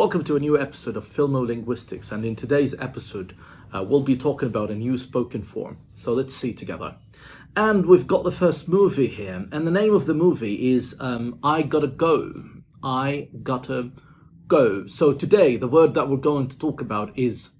welcome to a new episode of Filmo-linguistics, and in today's episode we'll be talking about a new spoken form. So let's see together. And we've got the first movie here, and the name of the movie is I Gotta Go. I Gotta Go. So today the word that we're going to talk about is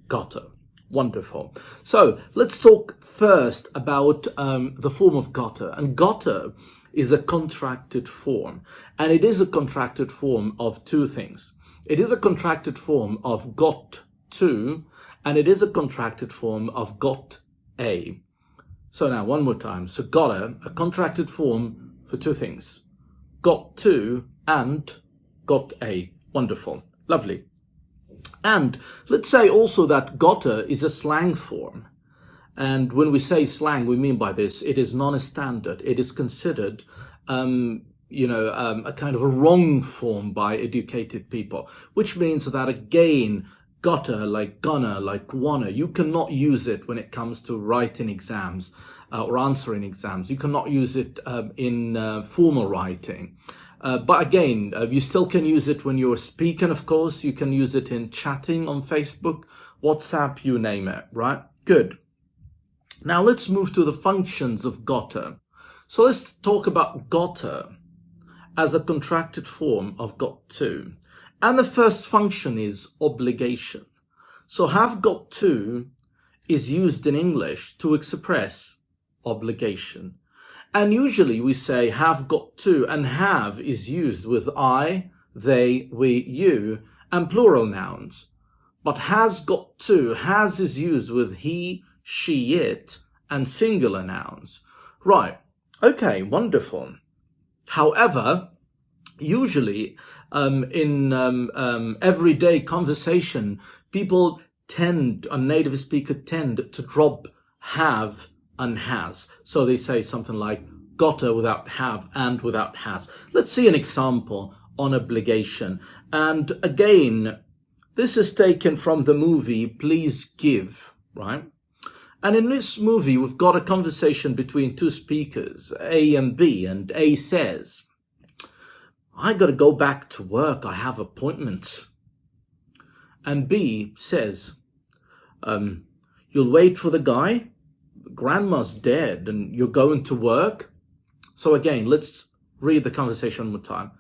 gotta. Wonderful. So let's talk first about the form of gotta. And gotta is a contracted form, and it is a contracted form of two things. It is a contracted form of got to, and it is a contracted form of got a. So now one more time. So gotta, a contracted form for two things. Got to and got a. Wonderful. Lovely. And let's say also that gotta is a slang form. And when we say slang, we mean by this, it is non-standard. It is considered, a kind of a wrong form by educated people, which means that again, gotta, like gonna, like wanna, you cannot use it when it comes to writing exams or answering exams. You cannot use it in formal writing. But again, you still can use it when you're speaking, of course. You can use it in chatting on Facebook, WhatsApp, you name it, right? Good. Now let's move to the functions of gotta. So let's talk about gotta as a contracted form of got to. And the first function is obligation. So have got to is used in English to express obligation. And usually we say have got to, and have is used with I, they, we, you, and plural nouns. But has got to, has is used with he, she, it, and singular nouns. Right. Okay, wonderful. However, usually in everyday conversation, people tend, a native speaker tend to drop have and has. So they say something like gotta without have and without has. Let's see an example on obligation. And again, this is taken from the movie Please Give, right? And in this movie, we've got a conversation between two speakers, A and B, and A says, I gotta go back to work, I have appointments. And B says, you'll wait for the guy? Grandma's dead and you're going to work? So again, let's read the conversation one more time.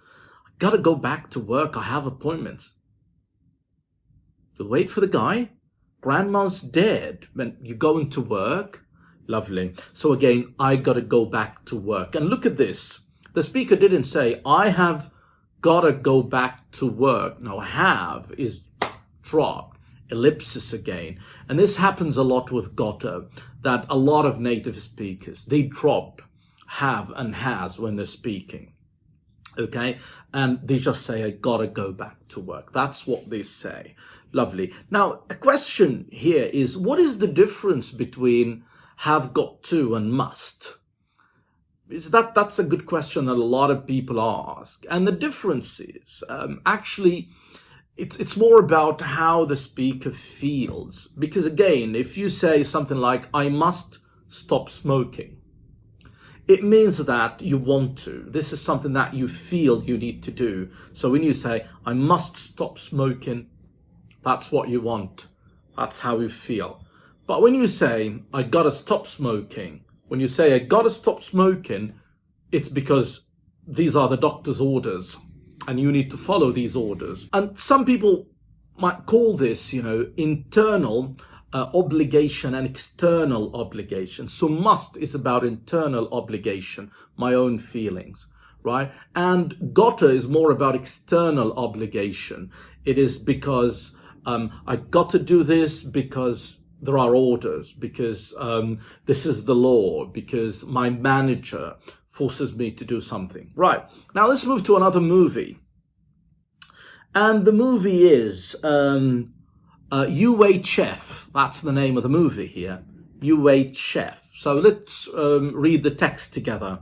I gotta go back to work, I have appointments. You'll wait for the guy? Grandma's dead, and you're going to work? Lovely. So again, I gotta go back to work. And look at this. The speaker didn't say, I have gotta go back to work. No, have is dropped. Ellipsis again. And this happens a lot with gotta, that a lot of native speakers, they drop have and has when they're speaking. Okay? And they just say, I gotta go back to work. That's what they say. Lovely. Now, a question here is, what is the difference between have got to and must? That's a good question that a lot of people ask. And the difference is, actually, it's more about how the speaker feels. Because again, if you say something like, I must stop smoking, it means that you want to. This is something that you feel you need to do. So when you say, I must stop smoking, that's what you want. That's how you feel. But when you say, I gotta stop smoking, when you say, I gotta stop smoking, it's because these are the doctor's orders and you need to follow these orders. And some people might call this, internal obligation and external obligation. So must is about internal obligation, my own feelings, right? And gotta is more about external obligation. It is because I got to do this because there are orders, because this is the law, because my manager forces me to do something. Right. Now let's move to another movie. And the movie is UHF. That's the name of the movie here. UHF. So let's read the text together.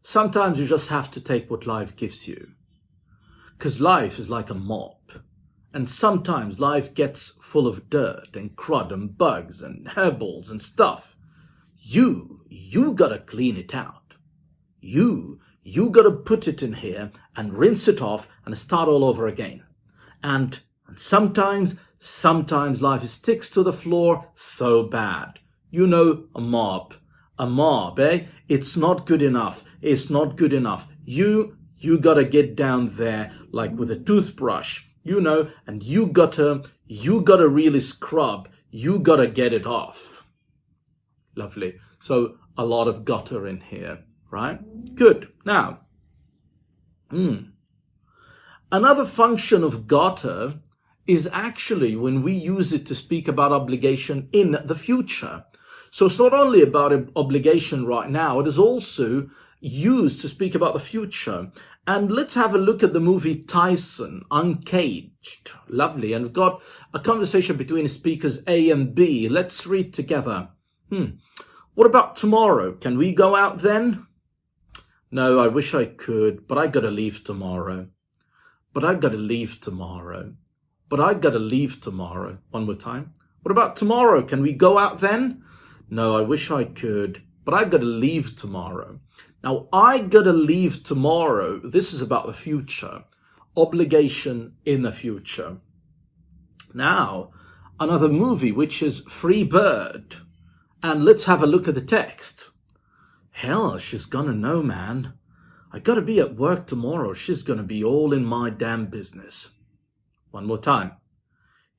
Sometimes you just have to take what life gives you. Because life is like a mop. And sometimes life gets full of dirt and crud and bugs and hairballs and stuff. You gotta clean it out. You gotta put it in here and rinse it off and start all over again. And sometimes life sticks to the floor so bad. You know, a mob, eh? It's not good enough. It's not good enough. You gotta get down there like with a toothbrush, you know, and you gotta really scrub. You gotta get it off. Lovely. So a lot of gotta in here, right? Good. Now, another function of gotta is actually when we use it to speak about obligation in the future. So it's not only about an obligation right now, it is also used to speak about the future. And let's have a look at the movie Tyson, Uncaged. Lovely. And we've got a conversation between speakers A and B. Let's read together. What about tomorrow? Can we go out then? No, I wish I could, but I gotta leave tomorrow. But I gotta leave tomorrow. But I gotta leave tomorrow. One more time. What about tomorrow? Can we go out then? No, I wish I could, but I gotta leave tomorrow. Now, I gotta leave tomorrow. This is about the future. Obligation in the future. Now, another movie, which is Free Bird. And let's have a look at the text. Hell, she's gonna know, man. I gotta be at work tomorrow. She's gonna be all in my damn business. One more time.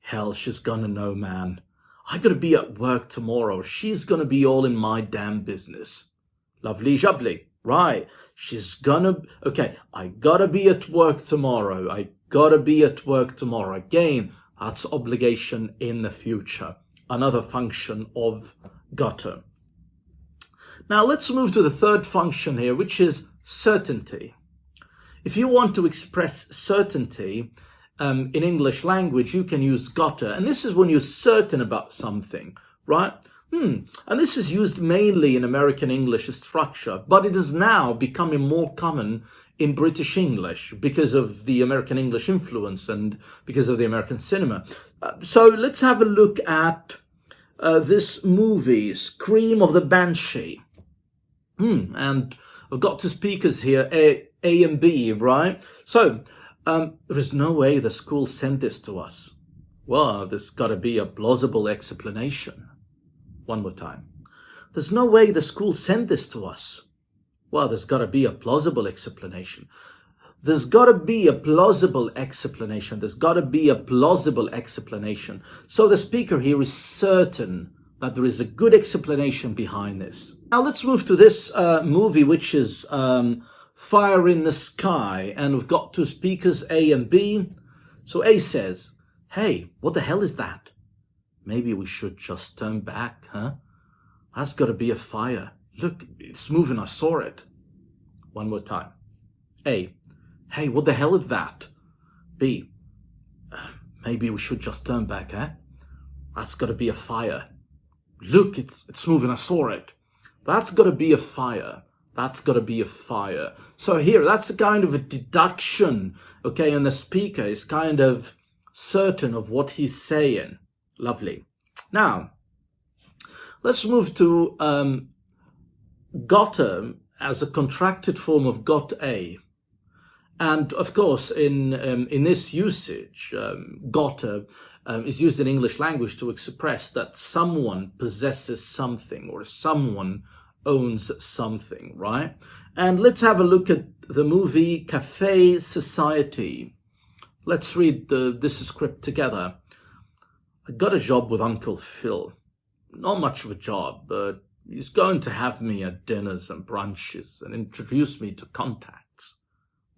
Hell, she's gonna know, man. I gotta be at work tomorrow. She's gonna be all in my damn business. Lovely jubbly. Right. She's gonna... Okay, I gotta be at work tomorrow. I gotta be at work tomorrow. Again, that's obligation in the future. Another function of gotta. Now let's move to the third function here, which is certainty. If you want to express certainty in English language, you can use gotta. And this is when you're certain about something, right? And this is used mainly in American English structure, but it is now becoming more common in British English because of the American English influence and because of the American cinema. So let's have a look at this movie, Scream of the Banshee. And I've got two speakers here, A and B, right? So there is no way the school sent this to us. Well, there's got to be a plausible explanation. One more time. There's no way the school sent this to us. Well, there's got to be a plausible explanation. There's got to be a plausible explanation. There's got to be a plausible explanation. So the speaker here is certain that there is a good explanation behind this. Now let's move to this movie, which is Fire in the Sky. And we've got two speakers, A and B. So A says, hey, what the hell is that? Maybe we should just turn back, huh? That's got to be a fire. Look, it's moving. I saw it. One more time. A, hey, what the hell is that? B, maybe we should just turn back, huh? That's got to be a fire. Look, it's moving. I saw it. That's got to be a fire. That's got to be a fire. So here, that's a kind of a deduction, okay? And the speaker is kind of certain of what he's saying. Lovely. Now, let's move to gotta as a contracted form of got a. And of course, in this usage, gotta is used in English language to express that someone possesses something or someone owns something, right? And let's have a look at the movie Cafe Society. Let's read this script together. I got a job with Uncle Phil. Not much of a job, but he's going to have me at dinners and brunches and introduce me to contacts.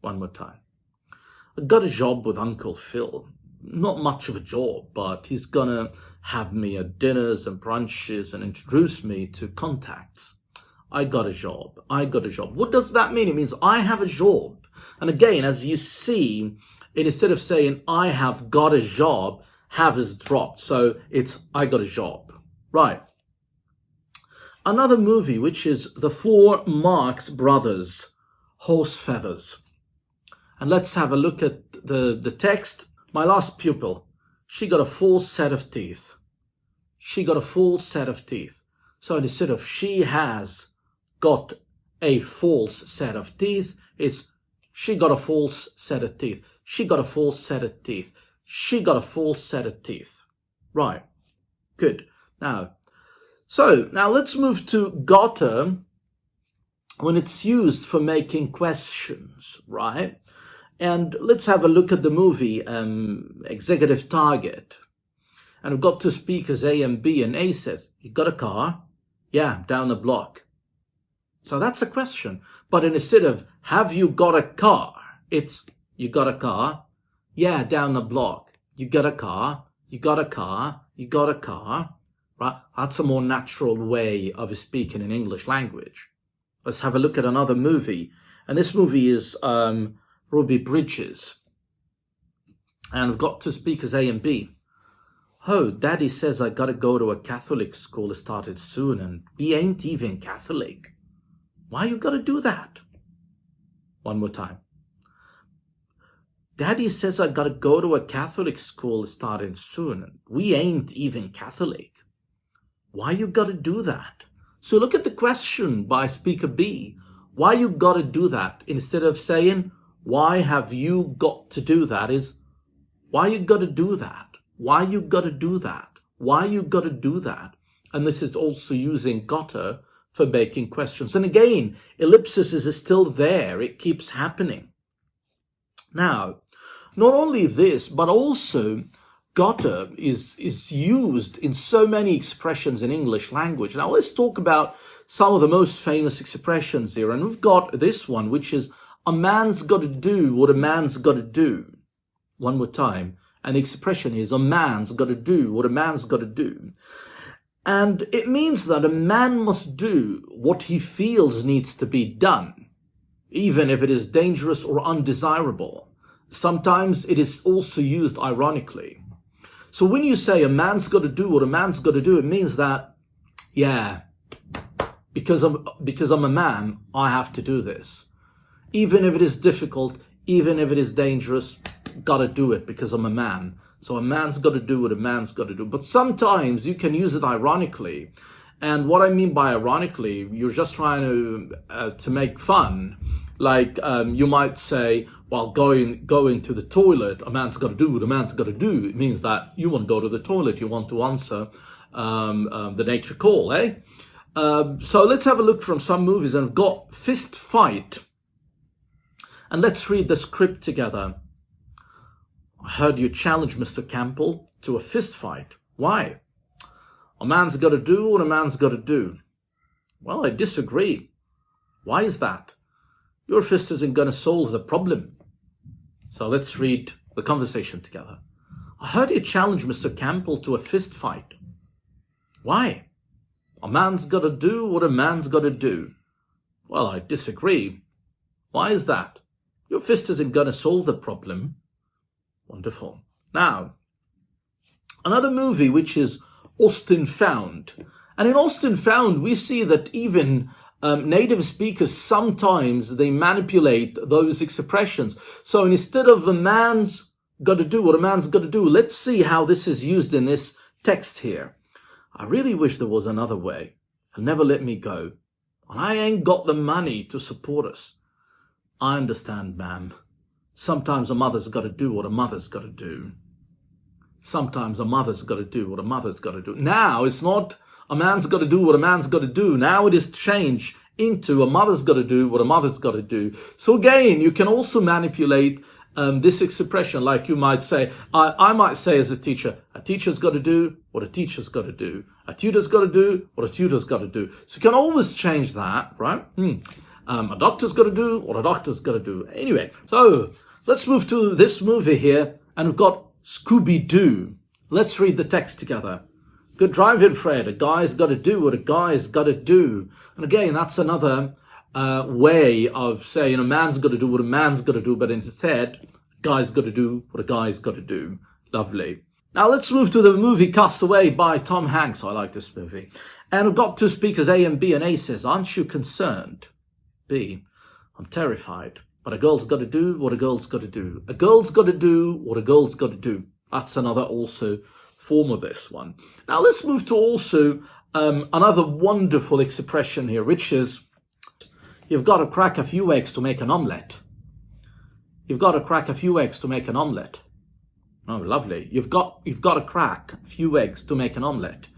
One more time. I got a job with Uncle Phil. Not much of a job, but he's gonna have me at dinners and brunches and introduce me to contacts. I got a job. I got a job. What does that mean? It means I have a job. And again, as you see, instead of saying I have got a job, have is dropped. So it's I got a job. Right. Another movie, which is The Four Marx Brothers, Horse Feathers. And let's have a look at the text. My last pupil, she got a full set of teeth. She got a full set of teeth. So instead of she has got a false set of teeth, it's she got a false set of teeth. She got a false set of teeth. She got a full set of teeth. Right. Good. Now let's move to gotta when it's used for making questions, right? And let's have a look at the movie Executive Target. And we've got two speakers, A and B, and A says, "You got a car?" "Yeah, down the block." So that's a question. But instead of, "Have you got a car?" it's, "You got a car?" "Yeah, down the block." "You got a car?" "You got a car?" "You got a car?" Right? That's a more natural way of speaking in English language. Let's have a look at another movie. And this movie is Ruby Bridges. And we've got two speakers, A and B. "Oh, Daddy says I gotta go to a Catholic school started soon, and we ain't even Catholic." "Why you gotta do that?" One more time. "Daddy says I gotta go to a Catholic school starting soon, and we ain't even Catholic." "Why you gotta do that?" So look at the question by speaker B. Why you gotta do that? Instead of saying, "Why have you got to do that?" is, "Why you gotta do that? Why you gotta do that? Why you gotta do that?" And this is also using gotta for making questions. And again, ellipsis is still there. It keeps happening. Now, not only this, but also gotta is used in so many expressions in English language. Now let's talk about some of the most famous expressions here. And we've got this one, which is, "A man's got to do what a man's got to do." One more time. And the expression is, "A man's got to do what a man's got to do." And it means that a man must do what he feels needs to be done, even if it is dangerous or undesirable. Sometimes it is also used ironically. So when you say a man's got to do what a man's got to do, it means that, yeah, because I'm a man, I have to do this. Even if it is difficult, even if it is dangerous, gotta do it because I'm a man. So a man's got to do what a man's got to do. But sometimes you can use it ironically. And what I mean by ironically, you're just trying to make fun. Like you might say, "While going to the toilet, a man's got to do what a man's got to do." It means that you want to go to the toilet. You want to answer the nature call, eh? So let's have a look from some movies. And I've got Fist Fight. And let's read the script together. "I heard you challenge Mr. Campbell to a fist fight. Why?" "A man's got to do what a man's got to do." "Well, I disagree." "Why is that?" "Your fist isn't going to solve the problem." So let's read the conversation together. "I heard you challenge Mr. Campbell to a fist fight. Why?" "A man's got to do what a man's got to do." "Well, I disagree." "Why is that?" "Your fist isn't going to solve the problem." Wonderful. Now, another movie which is Austin Found. And in Austin Found, we see that even native speakers, sometimes they manipulate those expressions. So instead of "a man's got to do what a man's got to do," let's see how this is used in this text here. "I really wish there was another way. He'll never let me go. And I ain't got the money to support us." "I understand, ma'am. Sometimes a mother's got to do what a mother's got to do. Sometimes a mother's got to do what a mother's got to do." Now, it's not "a man's got to do what a man's got to do." Now it is changed into "a mother's got to do what a mother's got to do." So again, you can also manipulate this expression. Like you might say, I might say as a teacher, "A teacher's got to do what a teacher's got to do. A tutor's got to do what a tutor's got to do." So you can always change that, right? A doctor's got to do what a doctor's got to do. Anyway, so let's move to this movie here. And we've got Scooby-Doo. Let's read the text together. "Good driving, Fred. A guy's got to do what a guy's got to do." And again, that's another way of saying a man's got to do what a man's got to do, but instead, a guy's got to do what a guy's got to do. Lovely. Now let's move to the movie Castaway by Tom Hanks. I like this movie. And we've got two speakers, A and B, and A says, "Aren't you concerned?" B, "I'm terrified. But a girl's got to do what a girl's got to do. A girl's got to do what a girl's got to do." That's another also form of this one. Now let's move to also another wonderful expression here, which is, "You've got to crack a few eggs to make an omelette." You've got to crack a few eggs to make an omelette. Oh, lovely. You've got to crack a few eggs to make an omelette.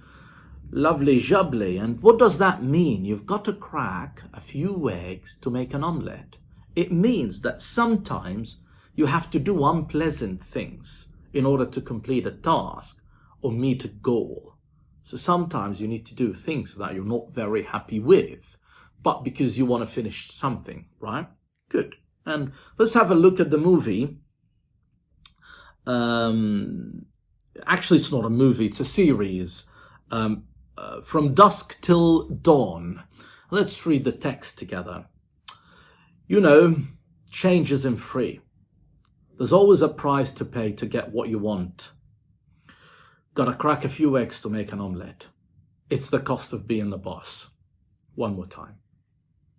Lovely jubbly. And what does that mean? You've got to crack a few eggs to make an omelette. It means that sometimes you have to do unpleasant things in order to complete a task or meet a goal. So sometimes you need to do things that you're not very happy with, but because you want to finish something, right? Good. And let's have a look at the movie. Actually, it's not a movie, it's a series. From Dusk Till Dawn. Let's read the text together. You know, change isn't free. There's always a price to pay to get what you want. Gotta crack a few eggs to make an omelette. It's the cost of being the boss. One more time.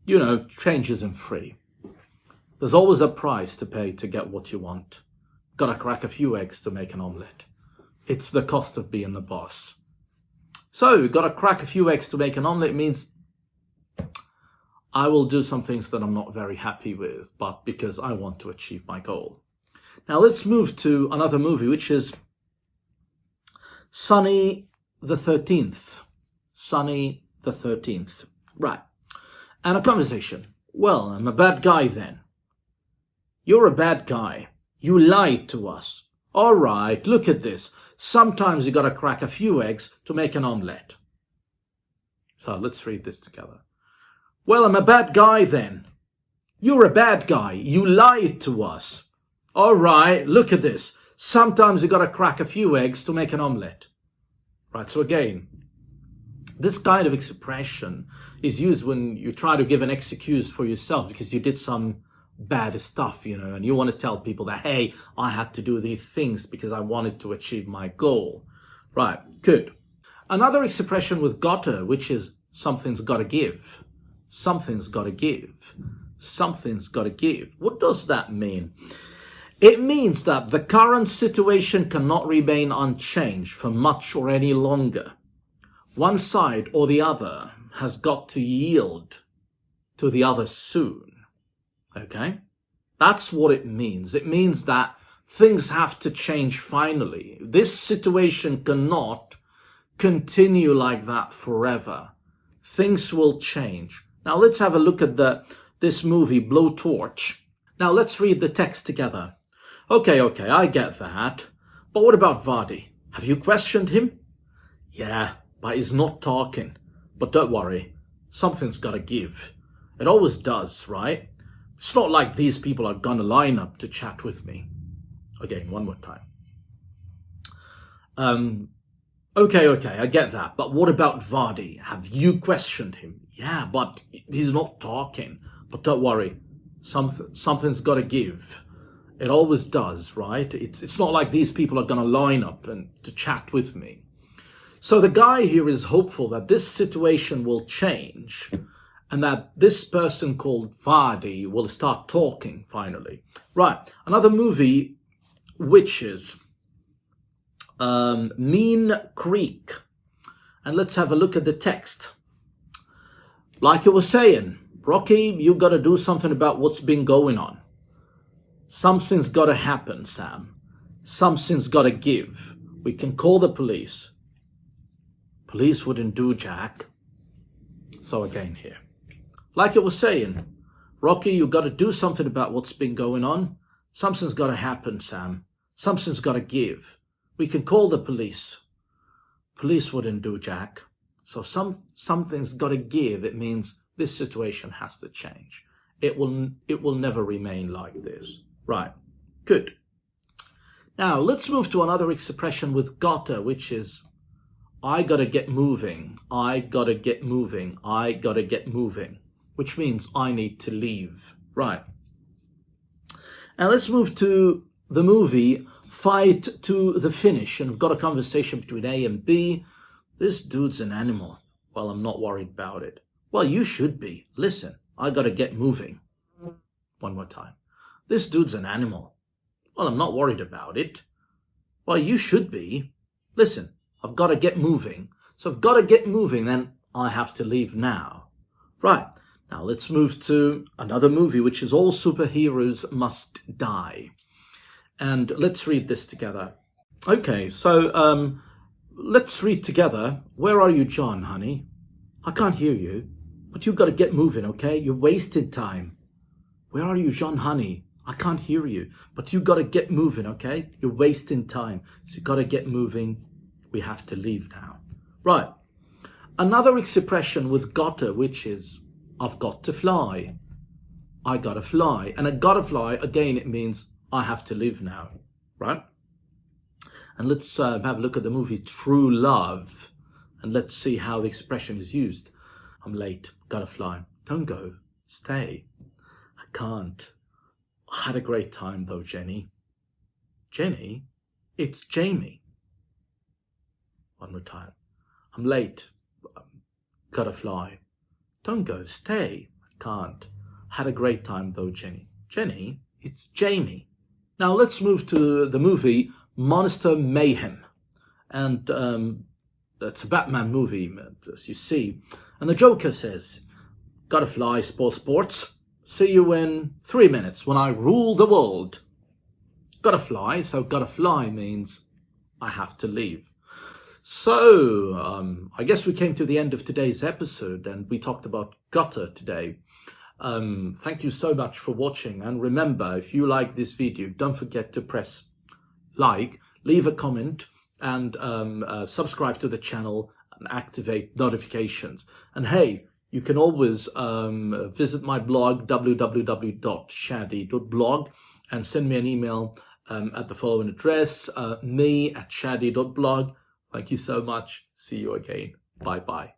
You know, change isn't free. There's always a price to pay to get what you want. Gotta crack a few eggs to make an omelette. It's the cost of being the boss. So, gotta crack a few eggs to make an omelette means I will do some things that I'm not very happy with, but because I want to achieve my goal. Now let's move to another movie, which is Sunny the 13th. Sunny the 13th. Right. And a conversation. Well, I'm a bad guy then. You're a bad guy. You lied to us. All right, look at this. Sometimes you gotta crack a few eggs to make an omelette. So let's read this together. Well, I'm a bad guy then. You're a bad guy. You lied to us. All right, look at this. Sometimes you gotta crack a few eggs to make an omelette. Right, so again, this kind of expression is used when you try to give an excuse for yourself because you did some bad stuff, you know, and you want to tell people that, hey, I had to do these things because I wanted to achieve my goal. Right, good. Another expression with gotta, which is something's gotta give. Something's gotta give. Something's gotta give. What does that mean? It means that the current situation cannot remain unchanged for much or any longer. One side or the other has got to yield to the other soon. Okay? That's what it means. It means that things have to change finally. This situation cannot continue like that forever. Things will change. Now let's have a look at this movie, Blowtorch. Now let's read the text together. Okay, I get that. But what about Vardy? Have you questioned him? Yeah, but he's not talking. But don't worry, something's gotta give. It always does, right? It's not like these people are gonna line up to chat with me. Again, one more time. Okay, I get that. But what about Vardy? Have you questioned him? Yeah, but he's not talking. But don't worry, something's gotta give. It always does, right? It's not like these people are gonna line up and to chat with me. So the guy here is hopeful that this situation will change and that this person called Vardy will start talking finally. Right, another movie, Witches. Mean Creek. And let's have a look at the text. Like it was saying, Rocky, you gotta do something about what's been going on. Something's gotta happen, Sam. Something's gotta give. We can call the police. Police wouldn't do, Jack. So again here. Like it was saying, Rocky, you gotta do something about what's been going on. Something's gotta happen, Sam. Something's gotta give. We can call the police. Police wouldn't do, Jack. So something's gotta give. It means this situation has to change. It will never remain like this. Right, good. Now let's move to another expression with gotta, which is I gotta get moving. I gotta get moving. I gotta get moving, which means I need to leave. Right. Now let's move to the movie Fight to the Finish, and we've got a conversation between A and B. This dude's an animal. Well, I'm not worried about it. Well, you should be. Listen, I gotta get moving. One more time. This dude's an animal. Well, I'm not worried about it. Well, you should be. Listen, I've gotta get moving. So I've gotta get moving, then I have to leave now. Right, now let's move to another movie, which is All Superheroes Must Die. And let's read this together. Okay, so let's read together. Where are you, John, honey? I can't hear you, but you got to get moving, okay? You're wasting time. Where are you, John, honey? I can't hear you, but you got to get moving, okay? You're wasting time, so you got to get moving. We have to leave now. Right. Another expression with gotta, which is I've got to fly. I gotta fly. And I gotta fly, again, it means I have to leave now, right? And let's have a look at the movie True Love, and let's see how the expression is used. I'm late, gotta fly. Don't go, stay. I can't. I had a great time though, Jenny. Jenny? It's Jamie. One more time. I'm late, gotta fly. Don't go, stay. I can't. I had a great time though, Jenny. Jenny? It's Jamie. Now let's move to the movie Monster Mayhem, and it's a Batman movie, as you see. And the Joker says, "Gotta fly, sports. See you in 3 minutes when I rule the world." Gotta fly, so gotta fly means I have to leave. So I guess we came to the end of today's episode, and we talked about gotta today. Thank you so much for watching, and remember, if you like this video, don't forget to press like, leave a comment, and subscribe to the channel and activate notifications. And hey, you can always visit my blog www.shadi.blog and send me an email at the following address, me@shadi.blog. Thank you so much. See you again. Bye bye.